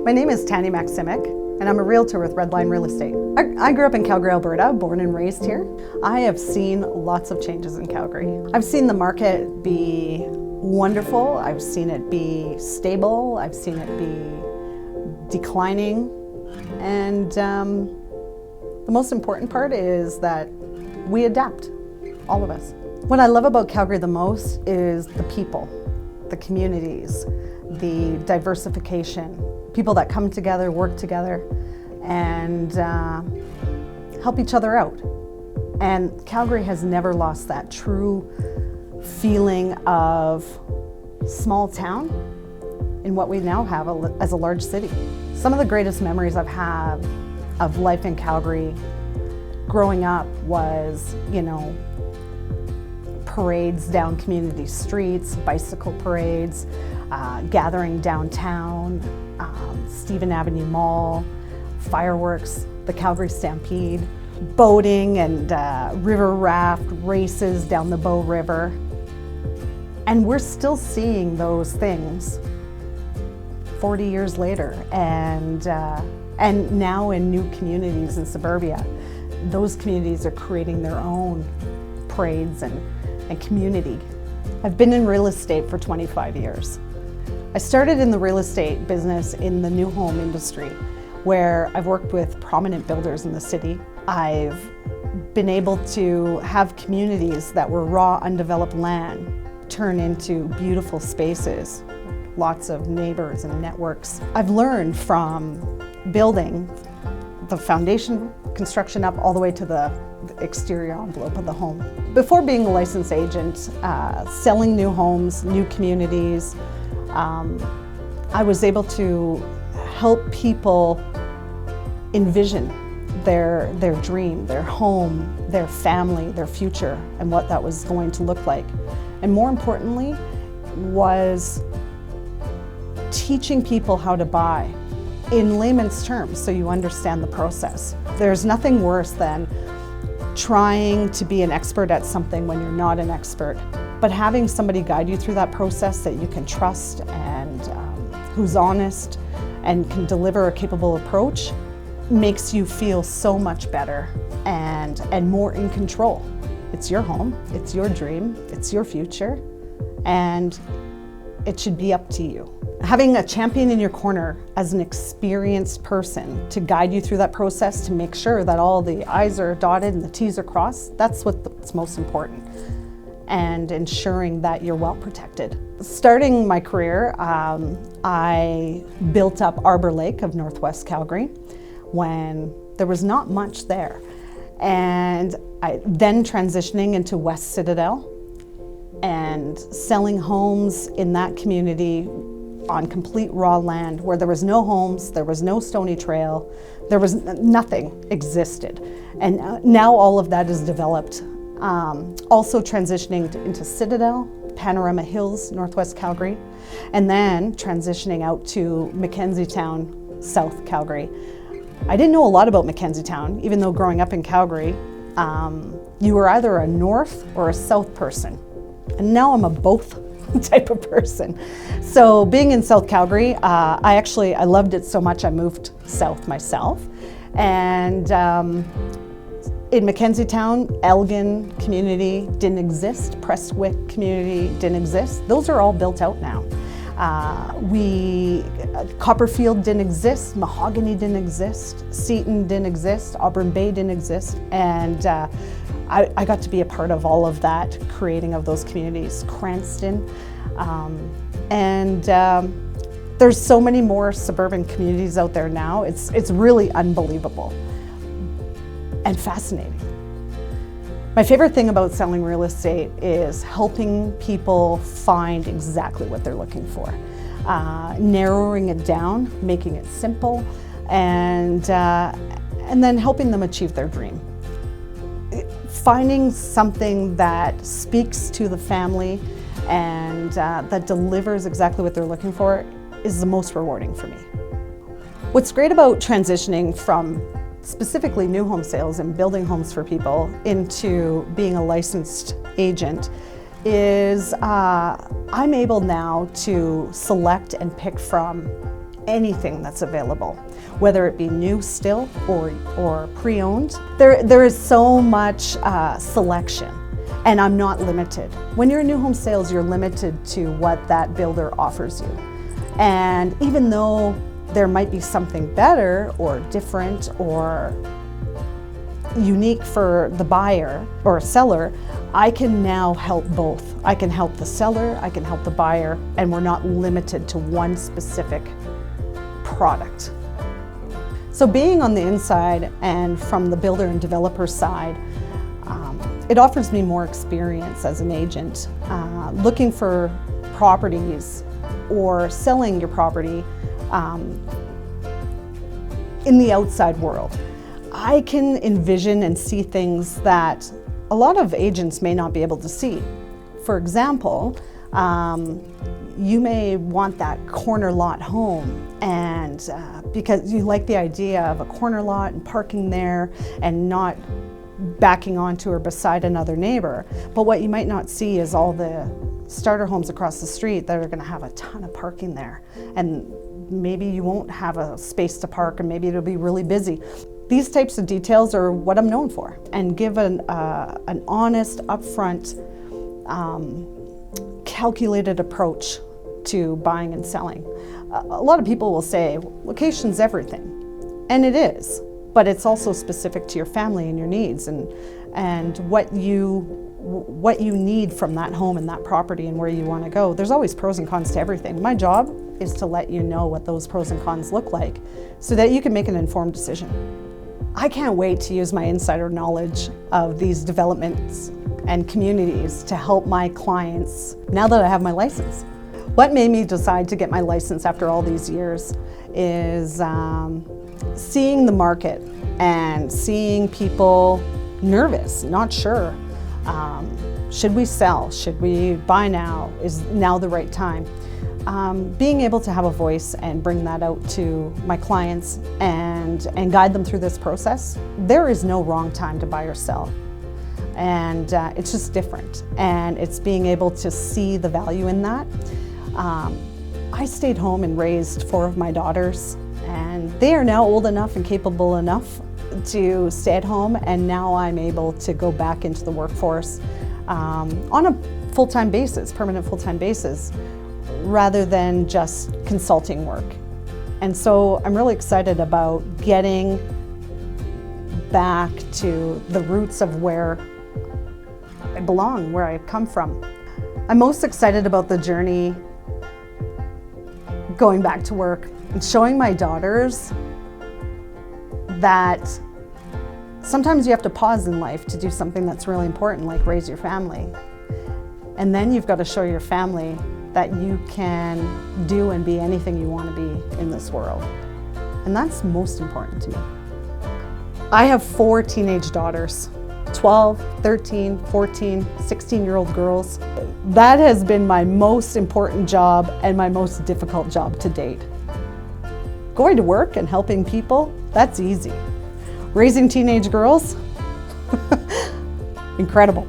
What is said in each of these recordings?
My name is Tanya Maksymic, and I'm a realtor with Redline Real Estate. I grew up in Calgary, Alberta, born and raised here. I have seen lots of changes in Calgary. I've seen the market be wonderful. I've seen it be stable. I've seen it be declining. And the most important part is that we adapt, all of us. What I love about Calgary the most is the people, the communities, the diversification, people that come together, work together, and help each other out. And Calgary has never lost that true feeling of small town in what we now have as a large city. Some of the greatest memories I've had of life in Calgary growing up was, parades down community streets, bicycle parades, gathering downtown, Stephen Avenue Mall, fireworks, the Calgary Stampede, boating and river raft races down the Bow River. And we're still seeing those things 40 years later. And now in new communities in suburbia, those communities are creating their own parades and community. I've been in real estate for 25 years. I started in the real estate business in the new home industry, where I've worked with prominent builders in the city. I've been able to have communities that were raw, undeveloped land turn into beautiful spaces, lots of neighbors and networks. I've learned from building the foundation construction up all the way to the exterior envelope of the home. Before being a licensed agent, selling new homes, new communities, I was able to help people envision their dream, their home, their family, their future, and what that was going to look like. And more importantly, was teaching people how to buy in layman's terms so you understand the process. There's nothing worse than trying to be an expert at something when you're not an expert, but having somebody guide you through that process that you can trust and who's honest and can deliver a capable approach makes you feel so much better and more in control. It's your home, it's your dream, it's your future, and it should be up to you. Having a champion in your corner as an experienced person to guide you through that process to make sure that all the I's are dotted and the T's are crossed, that's what's most important. And ensuring that you're well protected. Starting my career, I built up Arbor Lake of Northwest Calgary when there was not much there. And then transitioning into West Citadel and selling homes in that community on complete raw land where there was no homes, there was no stony trail, there was nothing existed. And now all of that is developed. Also transitioning into Citadel, Panorama Hills, Northwest Calgary, and then transitioning out to Mackenziestown, South Calgary. I didn't know a lot about Mackenziestown, even though growing up in Calgary, you were either a north or a south person. And now I'm a both type of person. So being in South Calgary, I loved it so much I moved south myself. And in Mackenziestown, Elgin community didn't exist, Prestwick community didn't exist. Those are all built out now. Copperfield didn't exist, Mahogany didn't exist, Seton didn't exist, Auburn Bay didn't exist, and I got to be a part of all of that creating of those communities, Cranston, and there's so many more suburban communities out there now. It's really unbelievable and fascinating. My favorite thing about selling real estate is helping people find exactly what they're looking for, narrowing it down, making it simple, and then helping them achieve their dream. Finding something that speaks to the family and that delivers exactly what they're looking for is the most rewarding for me. What's great about transitioning from specifically new home sales and building homes for people into being a licensed agent is I'm able now to select and pick from anything that's available, whether it be new still or pre-owned. There is so much selection, and I'm not limited. When you're in new home sales, you're limited to what that builder offers you. And even though there might be something better or different or unique for the buyer or seller, I can now help both. I can help the seller, I can help the buyer, and we're not limited to one specific product. So being on the inside and from the builder and developer side, it offers me more experience as an agent, looking for properties or selling your property in the outside world. I can envision and see things that a lot of agents may not be able to see. For example, you may want that corner lot home, and because you like the idea of a corner lot and parking there and not backing onto or beside another neighbor. But what you might not see is all the starter homes across the street that are going to have a ton of parking there, and maybe you won't have a space to park, and maybe it'll be really busy. These types of details are what I'm known for, and give an honest, upfront, calculated approach to buying and selling. A lot of people will say, location's everything, and it is, but it's also specific to your family and your needs, and what you need from that home and that property and where you want to go. There's always pros and cons to everything. My job is to let you know what those pros and cons look like so that you can make an informed decision. I can't wait to use my insider knowledge of these developments and communities to help my clients now that I have my license. What made me decide to get my license after all these years is seeing the market and seeing people nervous, not sure. Should we sell? Should we buy now? Is now the right time? Being able to have a voice and bring that out to my clients and guide them through this process. There is no wrong time to buy or sell. And it's just different. And it's being able to see the value in that. I stayed home and raised 4 of my daughters, and they are now old enough and capable enough to stay at home, and now I'm able to go back into the workforce on a full-time basis, permanent full-time basis, rather than just consulting work. And so I'm really excited about getting back to the roots of where I belong, where I've come from. I'm most excited about the journey going back to work and showing my daughters that sometimes you have to pause in life to do something that's really important, like raise your family. And then you've got to show your family that you can do and be anything you want to be in this world. And that's most important to me. I have 4 teenage daughters, 12, 13, 14, 16-year-old girls. That has been my most important job and my most difficult job to date. Going to work and helping people, that's easy. Raising teenage girls, incredible.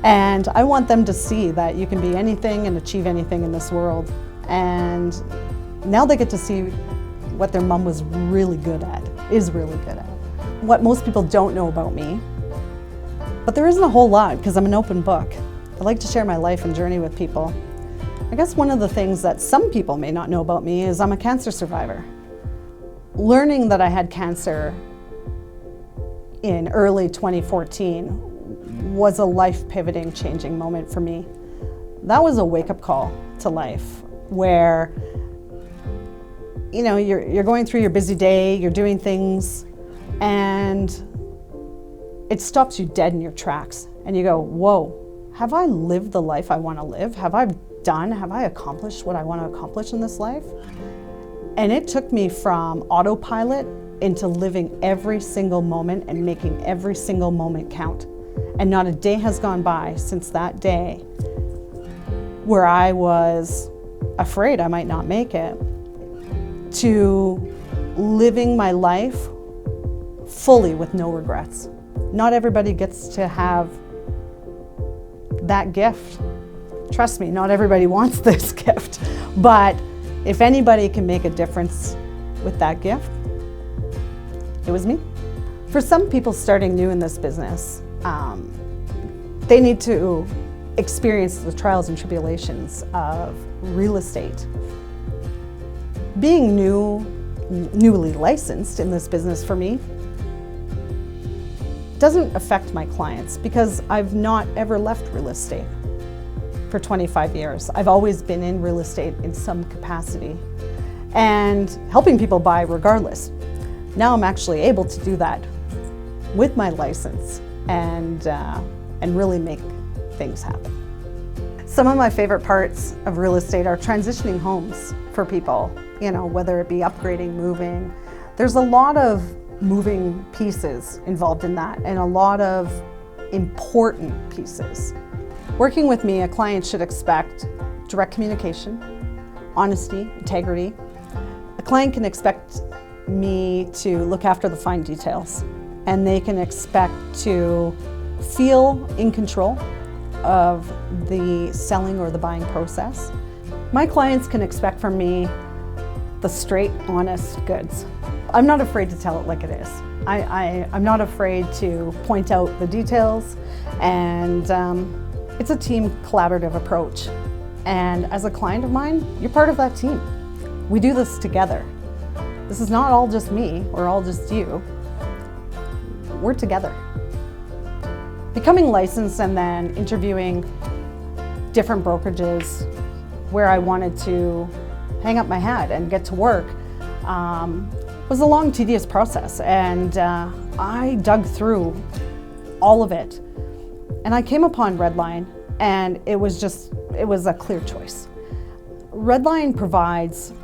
And I want them to see that you can be anything and achieve anything in this world. And now they get to see what their mom was really good at, is really good at. What most people don't know about me, but there isn't a whole lot because I'm an open book. I like to share my life and journey with people. I guess one of the things that some people may not know about me is I'm a cancer survivor. Learning that I had cancer in early 2014 was a life-pivoting, changing moment for me. That was a wake-up call to life where, you know, you're going through your busy day, you're doing things, and it stops you dead in your tracks. And you go, whoa, have I lived the life I want to live? Have I accomplished what I want to accomplish in this life? And it took me from autopilot into living every single moment and making every single moment count. And not a day has gone by since that day where I was afraid I might not make it, to living my life fully with no regrets. Not everybody gets to have that gift. Trust me, not everybody wants this gift, but If anybody can make a difference with that gift, it was me. For some people starting new in this business, they need to experience the trials and tribulations of real estate. Being newly licensed in this business for me doesn't affect my clients because I've not ever left real estate for 25 years. I've always been in real estate in some capacity and helping people buy regardless. Now I'm actually able to do that with my license and really make things happen. Some of my favorite parts of real estate are transitioning homes for people, whether it be upgrading, moving. There's a lot of moving pieces involved in that and a lot of important pieces. Working with me, a client should expect direct communication, honesty, integrity. A client can expect me to look after the fine details, and they can expect to feel in control of the selling or the buying process. My clients can expect from me the straight, honest goods. I'm not afraid to tell it like it is. I'm not afraid to point out the details, and it's a team collaborative approach. And as a client of mine, you're part of that team. We do this together. This is not all just me or all just you. We're together. Becoming licensed and then interviewing different brokerages where I wanted to hang up my hat and get to work was a long, tedious process, and I dug through all of it. And I came upon Redline, and it was a clear choice. Redline provides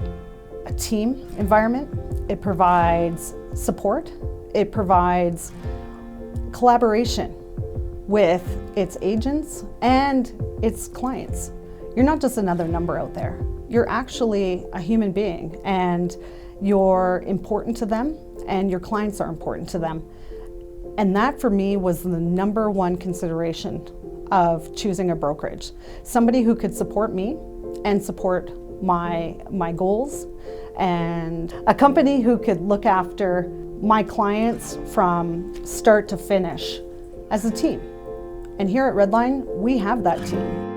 a team environment, it provides support, it provides collaboration with its agents and its clients. You're not just another number out there. You're actually a human being, and you're important to them, and your clients are important to them. And that for me was the number one consideration of choosing a brokerage. Somebody who could support me and support my goals, and a company who could look after my clients from start to finish as a team. And here at Redline, we have that team.